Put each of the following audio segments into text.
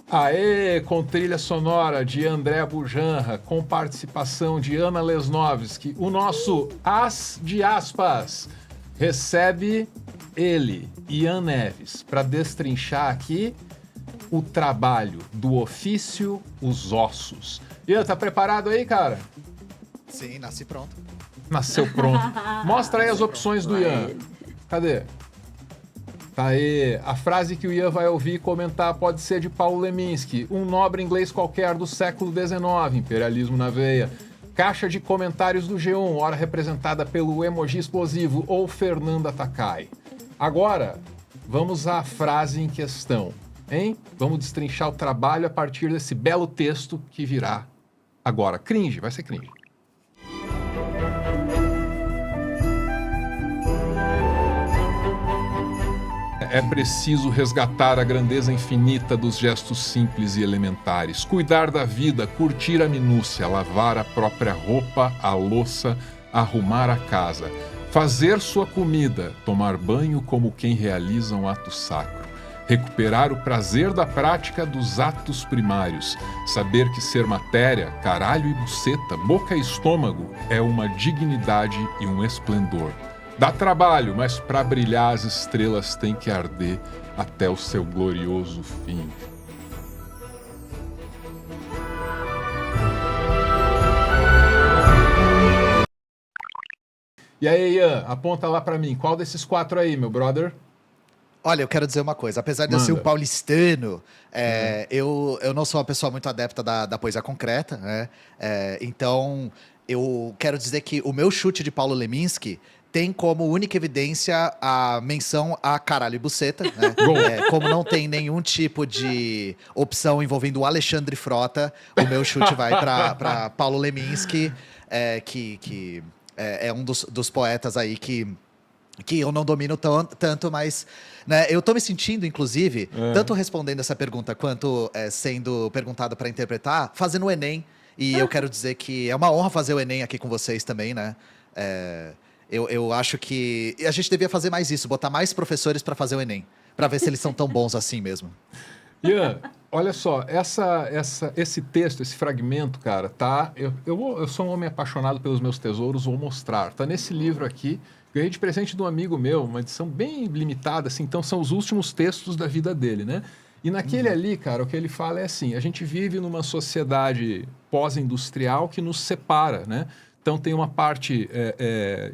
Aê, com trilha sonora de André Bujanra, com participação de Ana Lesnovski, o nosso as de aspas recebe ele, Ian Neves, para destrinchar aqui o trabalho do ofício, os ossos. Ian, tá preparado aí, cara? Sim, nasci pronto. Nasceu pronto. Mostra aí as opções do Ian. Cadê? Tá aí. A frase que o Ian vai ouvir e comentar pode ser de Paulo Leminski, um nobre inglês qualquer do século XIX, imperialismo na veia. Caixa de comentários do G1, hora representada pelo emoji explosivo, ou Fernanda Takai. Agora, vamos à frase em questão, hein? Vamos destrinchar o trabalho a partir desse belo texto que virá agora. Cringe, vai ser cringe. É preciso resgatar a grandeza infinita dos gestos simples e elementares, cuidar da vida, curtir a minúcia, lavar a própria roupa, a louça, arrumar a casa, fazer sua comida, tomar banho como quem realiza um ato sacro, recuperar o prazer da prática dos atos primários, saber que ser matéria, caralho e buceta, boca e estômago é uma dignidade e um esplendor. Dá trabalho, mas para brilhar as estrelas tem que arder até o seu glorioso fim. E aí, Ian, aponta lá para mim, qual desses quatro aí, meu brother? Olha, eu quero dizer uma coisa. Apesar de eu ser um paulistano, eu não sou uma pessoa muito adepta da poesia concreta, né? Então, eu quero dizer que o meu chute de Paulo Leminski tem como única evidência a menção a caralho e buceta, né? Como não tem nenhum tipo de opção envolvendo o Alexandre Frota, o meu chute vai para Paulo Leminski, que é um dos poetas aí que eu não domino tanto, mas né, eu tô me sentindo, inclusive, tanto respondendo essa pergunta quanto sendo perguntado para interpretar, fazendo o Enem. E eu quero dizer que é uma honra fazer o Enem aqui com vocês também, né? Eu acho que a gente devia fazer mais isso, botar mais professores para fazer o Enem, para ver se eles são tão bons assim mesmo. Ian, olha só, esse texto, esse fragmento, cara, tá? Eu sou um homem apaixonado pelos meus tesouros, vou mostrar. Tá nesse livro aqui, ganhei de presente de um amigo meu, uma edição bem limitada, assim, então são os últimos textos da vida dele, né? E naquele ali, cara, o que ele fala é assim, a gente vive numa sociedade pós-industrial que nos separa, né? Então tem uma parte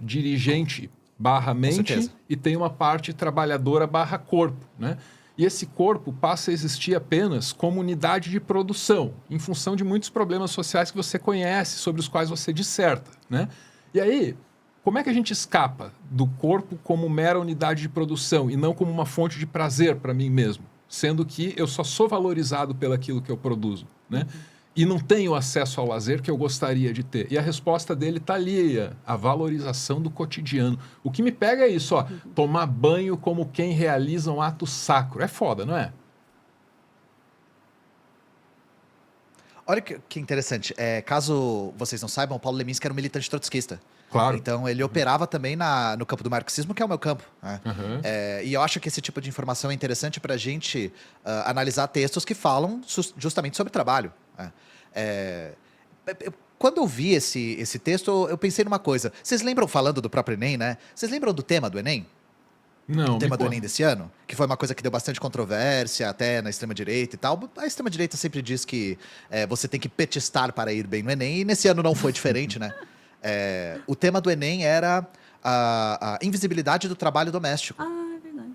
dirigente barra mente e tem uma parte trabalhadora barra corpo, né? E esse corpo passa a existir apenas como unidade de produção, em função de muitos problemas sociais que você conhece, sobre os quais você disserta, né? E aí, como é que a gente escapa do corpo como mera unidade de produção e não como uma fonte de prazer para mim mesmo? Sendo que eu só sou valorizado pelaquilo que eu produzo, né? E não tenho acesso ao lazer que eu gostaria de ter. E a resposta dele está ali, a valorização do cotidiano. O que me pega é isso, ó, tomar banho como quem realiza um ato sacro. É foda, não é? Olha que interessante. Caso vocês não saibam, o Paulo Leminski era um militante trotskista. Claro. Então, ele operava também no campo do marxismo, que é o meu campo. Né? E eu acho que esse tipo de informação é interessante para a gente analisar textos que falam justamente sobre trabalho. Né? Quando eu vi esse texto, eu pensei numa coisa. Vocês lembram, falando do próprio Enem, né? Vocês lembram do tema do Enem? Não, o tema do Enem desse ano, que foi uma coisa que deu bastante controvérsia, até na extrema-direita e tal. A extrema-direita sempre diz que você tem que petistar para ir bem no Enem, e nesse ano não foi diferente, né? O tema do Enem era a invisibilidade do trabalho doméstico. Ah, é verdade.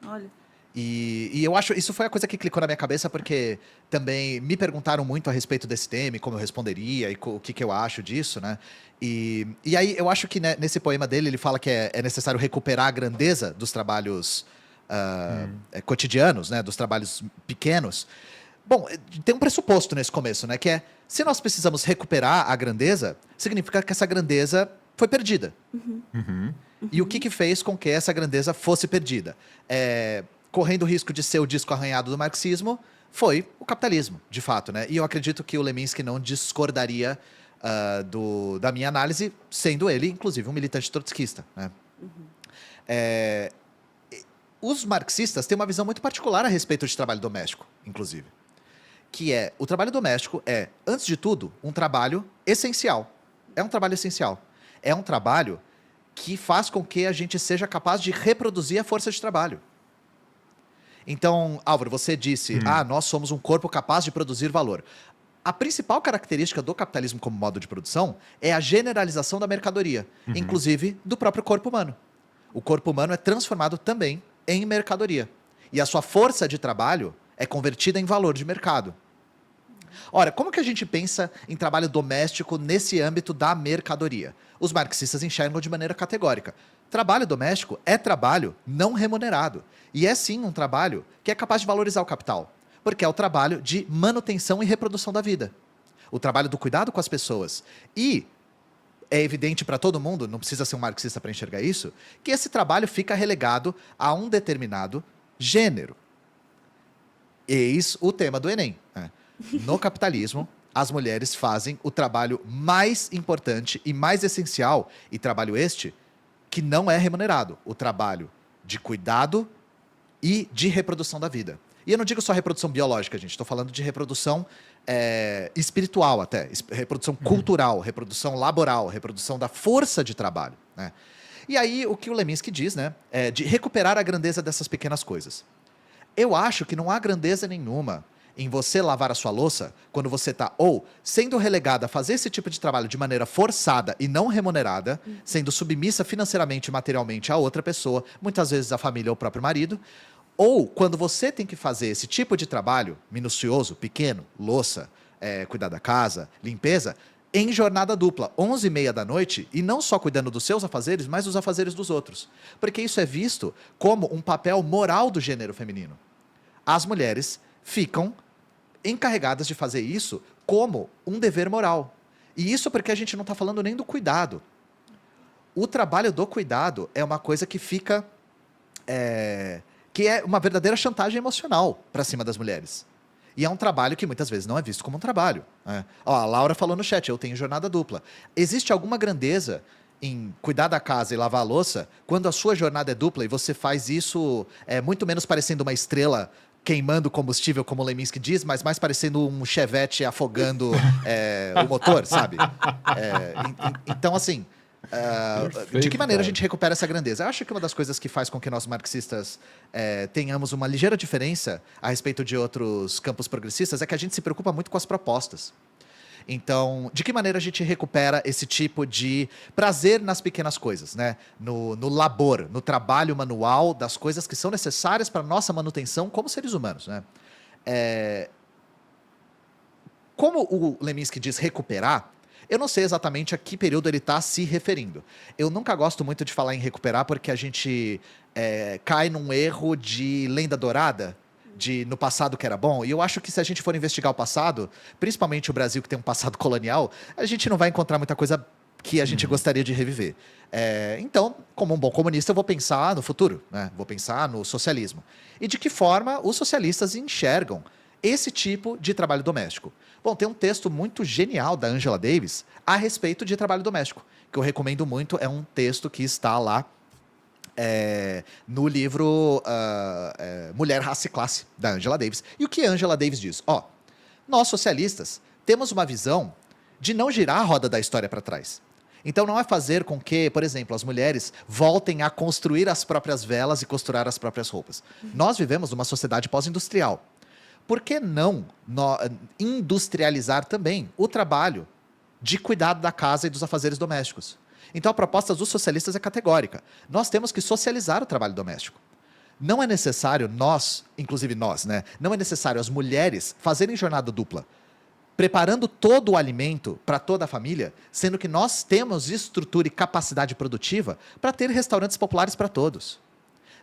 Olha. E eu acho, isso foi a coisa que clicou na minha cabeça, porque também me perguntaram muito a respeito desse tema, e como eu responderia, e o que eu acho disso, né? E aí eu acho que nesse poema dele, ele fala que é necessário recuperar a grandeza dos trabalhos cotidianos, né? Dos trabalhos pequenos. Bom, tem um pressuposto nesse começo, né? Que é, se nós precisamos recuperar a grandeza, significa que essa grandeza foi perdida. E o que fez com que essa grandeza fosse perdida? Correndo o risco de ser o disco arranhado do marxismo, foi o capitalismo, de fato, né? E eu acredito que o Leminski não discordaria da minha análise, sendo ele, inclusive, um militante trotskista, né? Os marxistas têm uma visão muito particular a respeito de trabalho doméstico, inclusive. que o trabalho doméstico antes de tudo, um trabalho essencial. É um trabalho essencial. É um trabalho que faz com que a gente seja capaz de reproduzir a força de trabalho. Então, Álvaro, você disse, nós somos um corpo capaz de produzir valor. A principal característica do capitalismo como modo de produção é a generalização da mercadoria, inclusive do próprio corpo humano. O corpo humano é transformado também em mercadoria. E a sua força de trabalho é convertida em valor de mercado. Ora, como que a gente pensa em trabalho doméstico nesse âmbito da mercadoria? Os marxistas enxergam de maneira categórica. Trabalho doméstico é trabalho não remunerado. E é sim um trabalho que é capaz de valorizar o capital. Porque é o trabalho de manutenção e reprodução da vida. O trabalho do cuidado com as pessoas. E é evidente para todo mundo, não precisa ser um marxista para enxergar isso, que esse trabalho fica relegado a um determinado gênero. Eis o tema do Enem. No capitalismo, as mulheres fazem o trabalho mais importante e mais essencial, e trabalho este que não é remunerado, o trabalho de cuidado e de reprodução da vida. E eu não digo só reprodução biológica, gente, estou falando de reprodução espiritual até, reprodução cultural, reprodução laboral, reprodução da força de trabalho. Né? E aí, o que o Leminski diz, né, é de recuperar a grandeza dessas pequenas coisas. Eu acho que não há grandeza nenhuma em você lavar a sua louça quando você está ou sendo relegada a fazer esse tipo de trabalho de maneira forçada e não remunerada, sendo submissa financeiramente e materialmente a outra pessoa, muitas vezes a família ou o próprio marido, ou quando você tem que fazer esse tipo de trabalho minucioso, pequeno, louça, cuidar da casa, limpeza, em jornada dupla, 11h30 da noite, e não só cuidando dos seus afazeres, mas dos afazeres dos outros. Porque isso é visto como um papel moral do gênero feminino. As mulheres ficam encarregadas de fazer isso como um dever moral. E isso porque a gente não está falando nem do cuidado. O trabalho do cuidado é uma coisa que fica... que é uma verdadeira chantagem emocional para cima das mulheres. E é um trabalho que muitas vezes não é visto como um trabalho. Ó, a Laura falou no chat, eu tenho jornada dupla. Existe alguma grandeza em cuidar da casa e lavar a louça quando a sua jornada é dupla e você faz isso muito menos parecendo uma estrela queimando combustível, como o Leminski diz, mas mais parecendo um Chevette afogando o motor, sabe? Então, assim, de que maneira a gente recupera essa grandeza? Eu acho que uma das coisas que faz com que nós marxistas tenhamos uma ligeira diferença a respeito de outros campos progressistas é que a gente se preocupa muito com as propostas. Então, de que maneira a gente recupera esse tipo de prazer nas pequenas coisas, né? No labor, no trabalho manual das coisas que são necessárias para a nossa manutenção como seres humanos, né? Como o Leminski diz recuperar, eu não sei exatamente a que período ele está se referindo. Eu nunca gosto muito de falar em recuperar porque a gente cai num erro de lenda dourada, de no passado que era bom, e eu acho que se a gente for investigar o passado, principalmente o Brasil que tem um passado colonial, a gente não vai encontrar muita coisa que a gente gostaria de reviver. Então, como um bom comunista, eu vou pensar no futuro, né? Vou pensar no socialismo. E de que forma os socialistas enxergam esse tipo de trabalho doméstico? Bom, tem um texto muito genial da Angela Davis a respeito de trabalho doméstico, que eu recomendo muito, é um texto que está lá no livro Mulher, Raça e Classe, da Angela Davis. E o que a Angela Davis diz? Nós socialistas temos uma visão de não girar a roda da história para trás. Então não é fazer com que, por exemplo, as mulheres voltem a construir as próprias velas e costurar as próprias roupas. Nós vivemos numa sociedade pós-industrial. Por que não industrializar também o trabalho de cuidado da casa e dos afazeres domésticos? Então a proposta dos socialistas é categórica. Nós temos que socializar o trabalho doméstico. Não é necessário inclusive nós, né? Não é necessário as mulheres fazerem jornada dupla, preparando todo o alimento para toda a família, sendo que nós temos estrutura e capacidade produtiva para ter restaurantes populares para todos.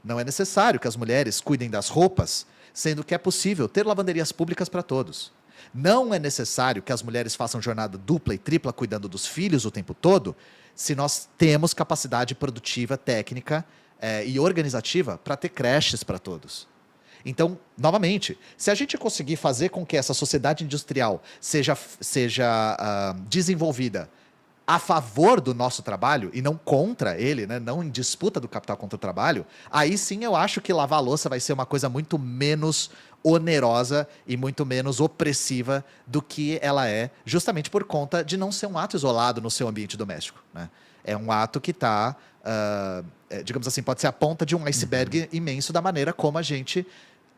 Não é necessário que as mulheres cuidem das roupas, sendo que é possível ter lavanderias públicas para todos. Não é necessário que as mulheres façam jornada dupla e tripla cuidando dos filhos o tempo todo, se nós temos capacidade produtiva, técnica e organizativa para ter creches para todos. Então, novamente, se a gente conseguir fazer com que essa sociedade industrial seja desenvolvida a favor do nosso trabalho e não contra ele, né? Não em disputa do capital contra o trabalho, aí sim eu acho que lavar a louça vai ser uma coisa muito menos onerosa e muito menos opressiva do que ela é, justamente por conta de não ser um ato isolado no seu ambiente doméstico, né? É um ato que está, digamos assim, pode ser a ponta de um iceberg imenso da maneira como a gente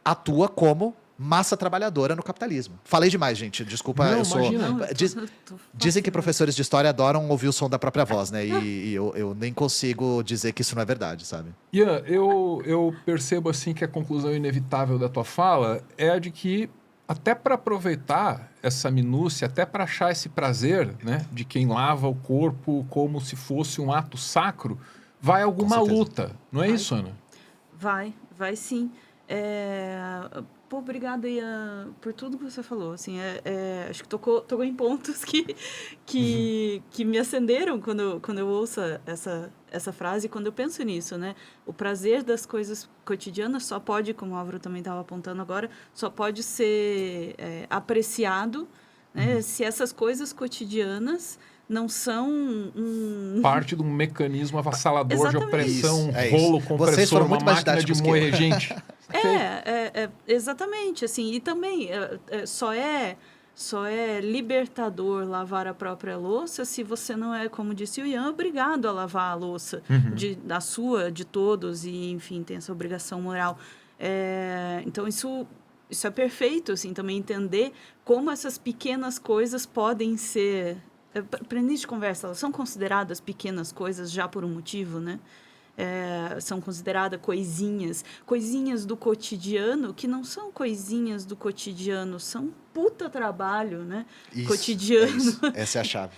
atua como massa trabalhadora no capitalismo. Falei demais, gente. Desculpa, Não, eu sou... imagina. Não, Dizem que professores de história adoram ouvir o som da própria voz, né? E eu nem consigo dizer que isso não é verdade, sabe? Ian, eu percebo assim que a conclusão inevitável da tua fala é a de que até para aproveitar essa minúcia, até para achar esse prazer, né, de quem lava o corpo como se fosse um ato sacro, vai alguma certeza. luta. Não é Vai. isso, Ana? Vai sim. Pô, obrigada, Ian, por tudo que você falou. Assim, acho que tocou em pontos que me acenderam quando eu ouço essa frase, quando eu penso nisso, né? O prazer das coisas cotidianas só pode, como o Álvaro também estava apontando agora, só pode ser apreciado, né, se essas coisas cotidianas não são Parte de um mecanismo avassalador de Exatamente. opressão, Isso, é isso. rolo Vocês compressor, foram uma muito mais máquina de didáticos que moer eu. gente. Exatamente, assim, e também só é libertador lavar a própria louça se você não é, como disse o Ian, obrigado a lavar a louça da sua, de todos, e enfim, tem essa obrigação moral. Então isso é perfeito, assim, também entender como essas pequenas coisas podem ser... Para início de conversa, elas são consideradas pequenas coisas já por um motivo, né? São consideradas coisinhas do cotidiano, que não são coisinhas do cotidiano, são puta trabalho, né? Isso, cotidiano. é isso. Essa é a chave.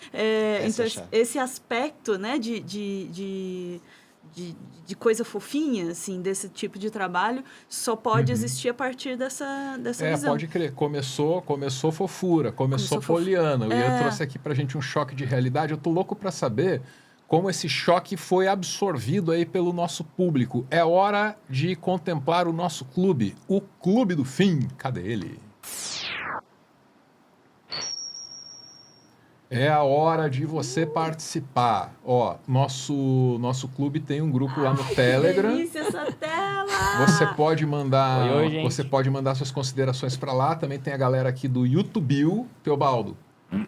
Então, é a chave. esse aspecto, né, de coisa fofinha, assim, desse tipo de trabalho, só pode existir a partir dessa visão. Pode crer. Começou fofura, começou Começou poliana. O Ian trouxe aqui pra gente um choque de realidade. Eu tô louco pra saber como esse choque foi absorvido aí pelo nosso público. É hora de contemplar o nosso clube, o Clube do Fim. Cadê ele? É a hora de você participar. Ó, nosso clube tem um grupo lá no Telegram. Que delícia essa tela! Você pode mandar, Oi, gente. você pode mandar suas considerações para lá. Também tem a galera aqui do YouTube. Teobaldo,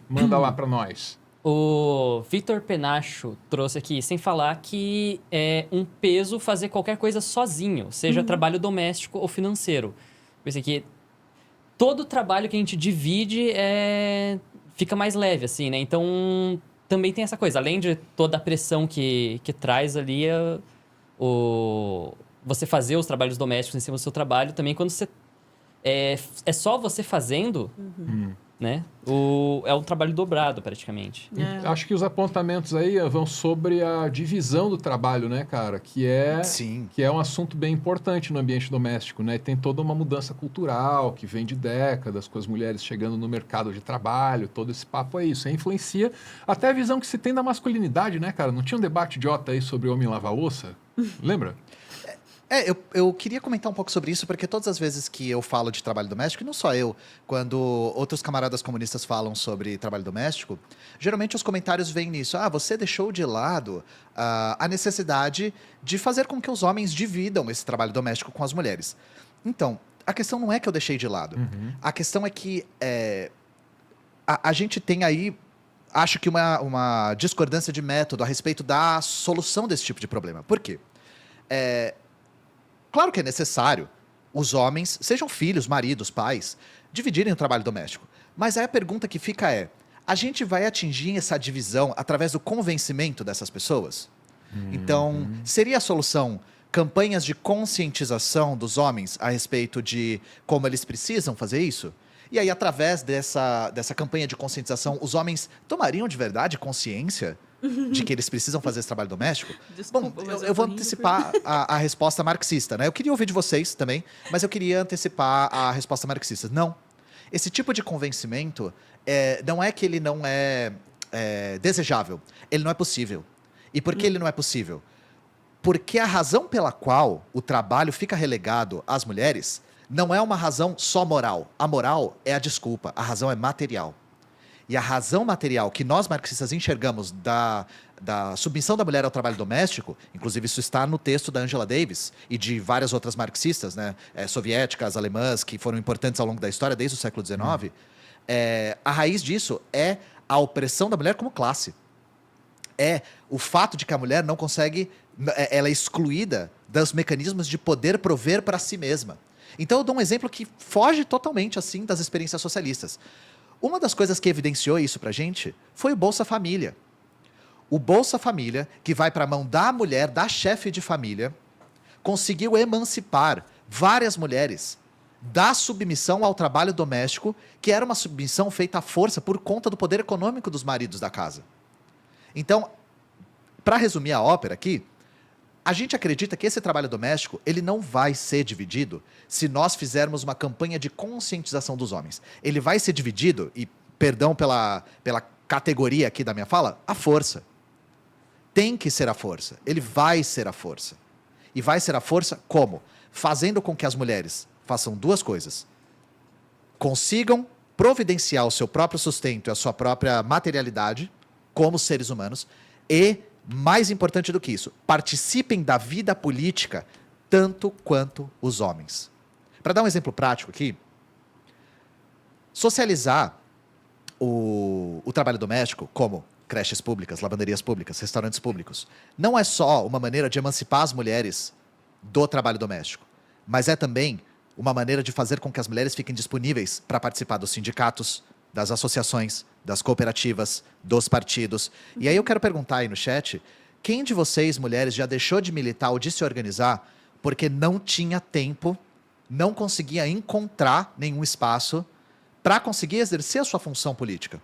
manda lá para nós. O Victor Penacho trouxe aqui, sem falar que é um peso fazer qualquer coisa sozinho, seja trabalho doméstico ou financeiro. Pensei que todo trabalho que a gente divide fica mais leve, assim, né? Então, também tem essa coisa. Além de toda a pressão que traz ali, você fazer os trabalhos domésticos em cima do seu trabalho, também quando você... É só você fazendo... Né? É um trabalho dobrado, praticamente. Acho que os apontamentos aí vão sobre a divisão do trabalho, né, cara? Sim. Que é um assunto bem importante no ambiente doméstico, né? Tem toda uma mudança cultural que vem de décadas, com as mulheres chegando no mercado de trabalho, todo esse papo é isso. Aí influencia até a visão que se tem da masculinidade, né, cara? Não tinha um debate idiota aí sobre homem lavar louça? Lembra? Eu queria comentar um pouco sobre isso, porque todas as vezes que eu falo de trabalho doméstico, e não só eu, quando outros camaradas comunistas falam sobre trabalho doméstico, geralmente os comentários vêm nisso. Você deixou de lado a necessidade de fazer com que os homens dividam esse trabalho doméstico com as mulheres. Então, a questão não é que eu deixei de lado. A questão é que a gente tem aí, acho que uma discordância de método a respeito da solução desse tipo de problema. Por quê? Claro que é necessário os homens, sejam filhos, maridos, pais, dividirem o trabalho doméstico. Mas aí a pergunta que fica a gente vai atingir essa divisão através do convencimento dessas pessoas? Então, seria a solução campanhas de conscientização dos homens a respeito de como eles precisam fazer isso? E aí, através dessa campanha de conscientização, os homens tomariam de verdade consciência de que eles precisam fazer esse trabalho doméstico? Desculpa, Bom, mas eu vou tô rindo antecipar a resposta marxista, né? Eu queria ouvir de vocês também, mas eu queria antecipar a resposta marxista. Não. Esse tipo de convencimento não é que ele não é desejável, ele não é possível. E por que ele não é possível? Porque a razão pela qual o trabalho fica relegado às mulheres não é uma razão só moral. A moral é a desculpa, a razão é material. E a razão material que nós marxistas enxergamos da submissão da mulher ao trabalho doméstico, inclusive isso está no texto da Angela Davis e de várias outras marxistas, né, soviéticas, alemãs, que foram importantes ao longo da história, desde o século XIX, a raiz disso é a opressão da mulher como classe. É o fato de que a mulher não consegue, ela é excluída dos mecanismos de poder prover para si mesma. Então eu dou um exemplo que foge totalmente assim das experiências socialistas. Uma das coisas que evidenciou isso pra gente foi o Bolsa Família. O Bolsa Família, que vai para a mão da mulher, da chefe de família, conseguiu emancipar várias mulheres da submissão ao trabalho doméstico, que era uma submissão feita à força por conta do poder econômico dos maridos da casa. Então, para resumir a ópera aqui, a gente acredita que esse trabalho doméstico ele não vai ser dividido se nós fizermos uma campanha de conscientização dos homens. Ele vai ser dividido, e perdão pela categoria aqui da minha fala, à força. Tem que ser a força. Ele vai ser a força. E vai ser a força como? Fazendo com que as mulheres façam duas coisas. Consigam providenciar o seu próprio sustento e a sua própria materialidade como seres humanos e, mais importante do que isso, participem da vida política tanto quanto os homens. Para dar um exemplo prático aqui, socializar o trabalho doméstico como creches públicas, lavanderias públicas, restaurantes públicos, não é só uma maneira de emancipar as mulheres do trabalho doméstico, mas é também uma maneira de fazer com que as mulheres fiquem disponíveis para participar dos sindicatos, das associações, das cooperativas, dos partidos. E aí eu quero perguntar aí no chat, quem de vocês, mulheres, já deixou de militar ou de se organizar porque não tinha tempo, não conseguia encontrar nenhum espaço para conseguir exercer a sua função política?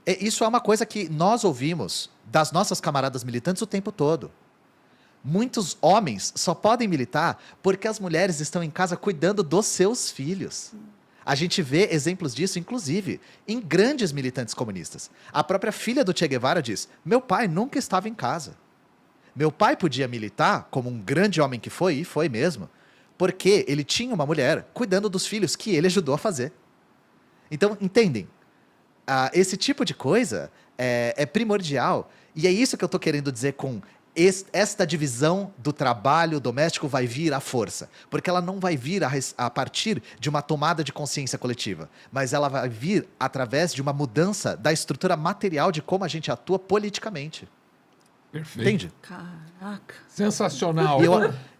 Isso é uma coisa que nós ouvimos das nossas camaradas militantes o tempo todo. Muitos homens só podem militar porque as mulheres estão em casa cuidando dos seus filhos. A gente vê exemplos disso, inclusive, em grandes militantes comunistas. A própria filha do Che Guevara diz, meu pai nunca estava em casa. Meu pai podia militar, como um grande homem que foi, e foi mesmo, porque ele tinha uma mulher cuidando dos filhos que ele ajudou a fazer. Então, entendem? Esse tipo de coisa é primordial. E é isso que eu estou querendo dizer com esta divisão do trabalho doméstico vai vir à força. Porque ela não vai vir a partir de uma tomada de consciência coletiva, mas ela vai vir através de uma mudança da estrutura material de como a gente atua politicamente. Perfeito. Entende? Caraca. Sensacional.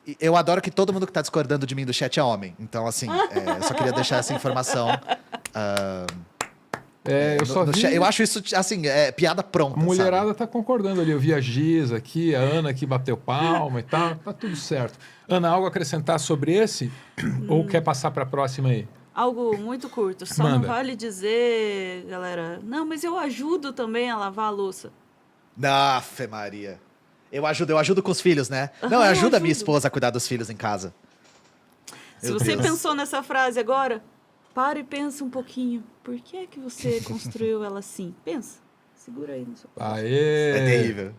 E eu adoro que todo mundo que está discordando de mim do chat é homem. Então, assim, eu só queria deixar essa informação. Eu acho isso, assim, piada pronta. A mulherada está concordando ali. Eu vi a Giz aqui, a Ana que bateu palma e tal. Tá tudo certo. Ana, algo a acrescentar sobre esse? Ou quer passar para a próxima aí? Algo muito curto. Só Manda. não vale dizer, galera, não, mas eu ajudo também a lavar a louça. Afe Maria. Eu ajudo com os filhos, né? Não, eu ajudo a minha esposa a cuidar dos filhos em casa. Se você pensou nessa frase agora, para e pensa um pouquinho. Por que é que você construiu ela assim? Pensa. Segura aí no seu coração. Aê! É terrível.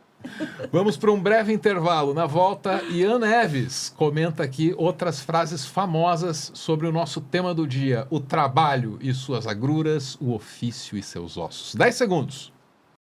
Vamos para um breve intervalo. Na volta, Ian Neves comenta aqui outras frases famosas sobre o nosso tema do dia: o trabalho e suas agruras, o ofício e seus ossos. 10 segundos.